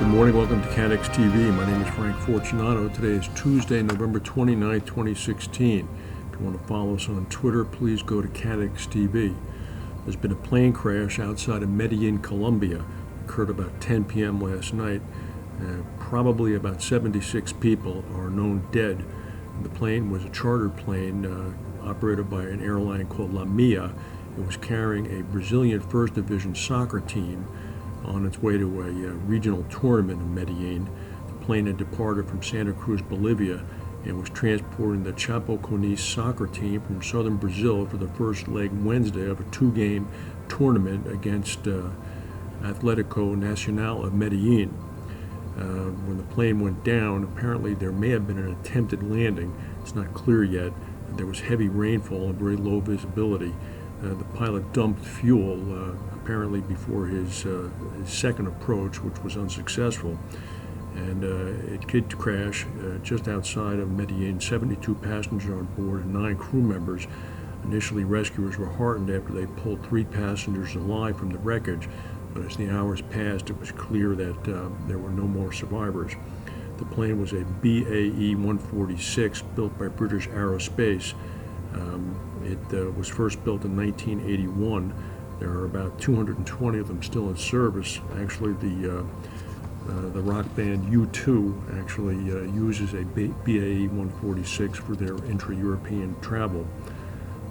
Good morning, welcome to CATEX TV. My name is Frank Fortunato. Today is Tuesday, November 29, 2016. If you want to follow us on Twitter, please go to CATEX TV. There's been a plane crash outside of Medellin, Colombia. It occurred about 10 p.m. last night. Probably about 76 people are known dead. The plane was a charter plane operated by an airline called La Mia. It was carrying a Brazilian First Division soccer team on its way to a regional tournament in Medellin. The plane had departed from Santa Cruz, Bolivia, and was transporting the Chapecoense soccer team from southern Brazil for the first leg Wednesday of a two-game tournament against Atlético Nacional of Medellin. When the plane went down, apparently there may have been an attempted landing. It's not clear yet. There was heavy rainfall and very low visibility. The pilot dumped fuel apparently before his second approach, which was unsuccessful. And it did crash just outside of Medellin. 72 passengers on board and 9 crew members. Initially, rescuers were heartened after they pulled 3 passengers alive from the wreckage. But as the hours passed, it was clear that there were no more survivors. The plane was a BAE 146 built by British Aerospace. It was first built in 1981. There are about 220 of them still in service. Actually, the rock band U2 actually uses a BAE 146 for their intra-European travel.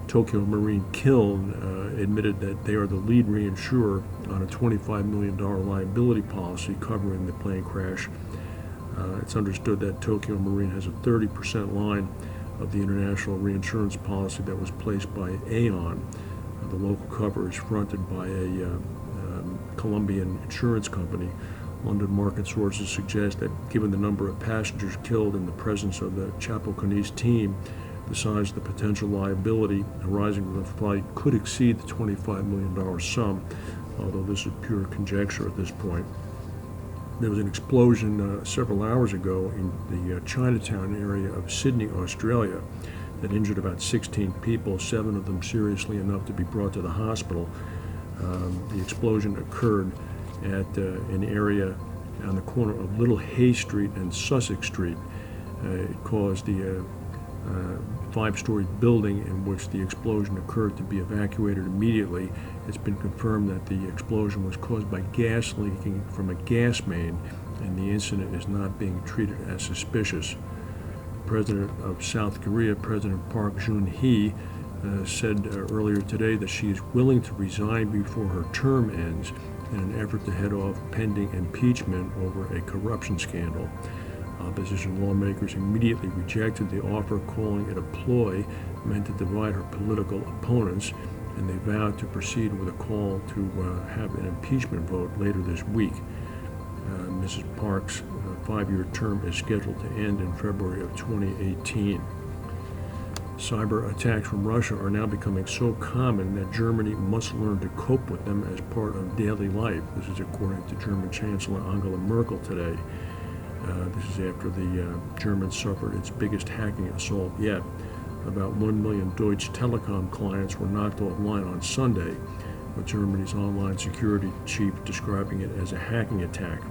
Tokio Marine Kiln admitted that they are the lead reinsurer on a $25 million liability policy covering the plane crash. It's understood that Tokio Marine has a 30% line of the international reinsurance policy that was placed by Aon. The local cover is fronted by a Colombian insurance company. London market sources suggest that given the number of passengers killed in the presence of the Chapecoense team, the size of the potential liability arising from the flight could exceed the $25 million sum, although this is pure conjecture at this point. There was an explosion several hours ago in the Chinatown area of Sydney, Australia, that injured about 16 people, 7 of them seriously enough to be brought to the hospital. The explosion occurred at an area on the corner of Little Hay Street and Sussex Street. It caused the 5-story building in which the explosion occurred to be evacuated immediately. It's been confirmed that the explosion was caused by gas leaking from a gas main, and the incident is not being treated as suspicious. The President of South Korea, President Park Geun-hye, said earlier today that she is willing to resign before her term ends in an effort to head off pending impeachment over a corruption scandal. Opposition lawmakers immediately rejected the offer, calling it a ploy meant to divide her political opponents, and they vowed to proceed with a call to have an impeachment vote later this week. Mrs. Park's 5-year term is scheduled to end in February of 2018. Cyber attacks from Russia are now becoming so common that Germany must learn to cope with them as part of daily life. This is according to German Chancellor Angela Merkel today. This is after the Germans suffered its biggest hacking assault yet. About 1 million Deutsche Telekom clients were knocked offline on Sunday, with Germany's online security chief describing it as a hacking attack.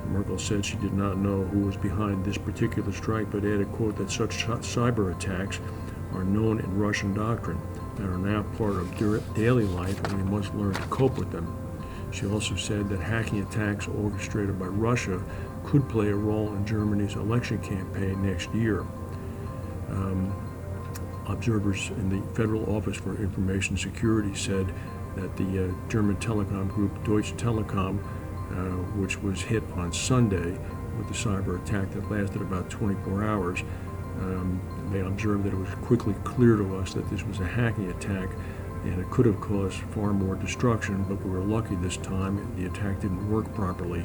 Merkel said she did not know who was behind this particular strike, but added, quote, that such cyber attacks are known in Russian doctrine and are now part of daily life, and we must learn to cope with them. She also said that hacking attacks orchestrated by Russia could play a role in Germany's election campaign next year. Observers in the Federal Office for Information Security said that the German telecom group Deutsche Telekom, which was hit on Sunday with the cyber attack that lasted about 24 hours, they observed that it was quickly clear to us that this was a hacking attack, and it could have caused far more destruction, but we were lucky this time. The attack didn't work properly.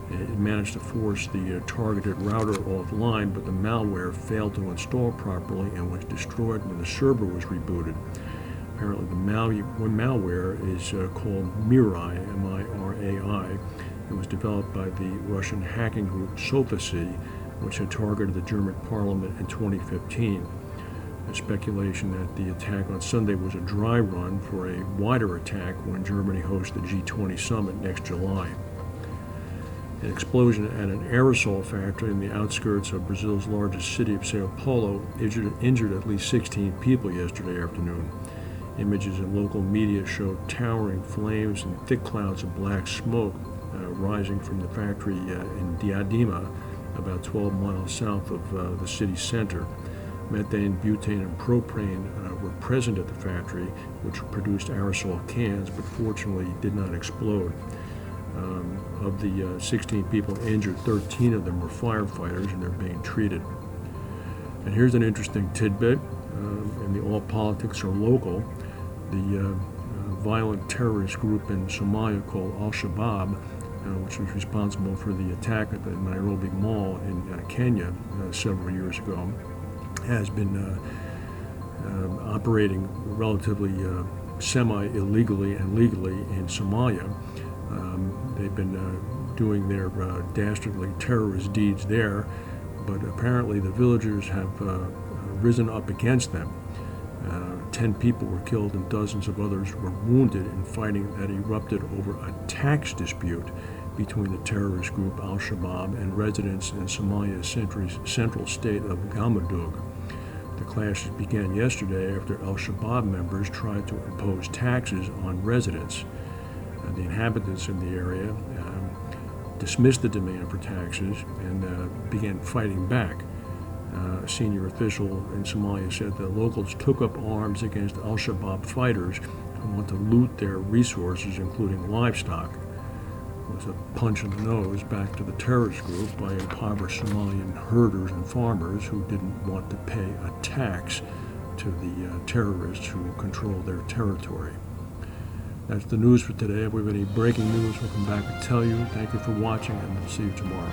It managed to force the targeted router offline, but the malware failed to install properly and was destroyed when the server was rebooted. Apparently, the malware is called Mirai, M-I-R-A-I. It was developed by the Russian hacking group Sophosy, which had targeted the German parliament in 2015. There's speculation that the attack on Sunday was a dry run for a wider attack when Germany hosts the G20 summit next July. An explosion at an aerosol factory in the outskirts of Brazil's largest city of Sao Paulo injured at least 16 people yesterday afternoon. Images in local media showed towering flames and thick clouds of black smoke rising from the factory in Diadema, about 12 miles south of the city center. Methane, butane, and propane were present at the factory, which produced aerosol cans, but fortunately did not explode. Of the 16 people injured, 13 of them were firefighters, and they're being treated. And here's an interesting tidbit, and the all politics are local. The violent terrorist group in Somalia called Al-Shabab, which was responsible for the attack at the Nairobi Mall in Kenya several years ago, has been operating relatively semi-illegally and legally in Somalia. They've been doing their dastardly terrorist deeds there, but apparently the villagers have risen up against them. 10 people were killed and dozens of others were wounded in fighting that erupted over a tax dispute between the terrorist group Al-Shabab and residents in Somalia's central state of Galmudug. The clashes began yesterday after Al-Shabab members tried to impose taxes on residents. The inhabitants in the area dismissed the demand for taxes and began fighting back. A senior official in Somalia said that locals took up arms against Al-Shabab fighters who want to loot their resources, including livestock. It was a punch in the nose back to the terrorist group by impoverished Somalian herders and farmers who didn't want to pay a tax to the terrorists who control their territory. That's the news for today. If we have any breaking news, we'll come back and tell you. Thank you for watching, and we'll see you tomorrow.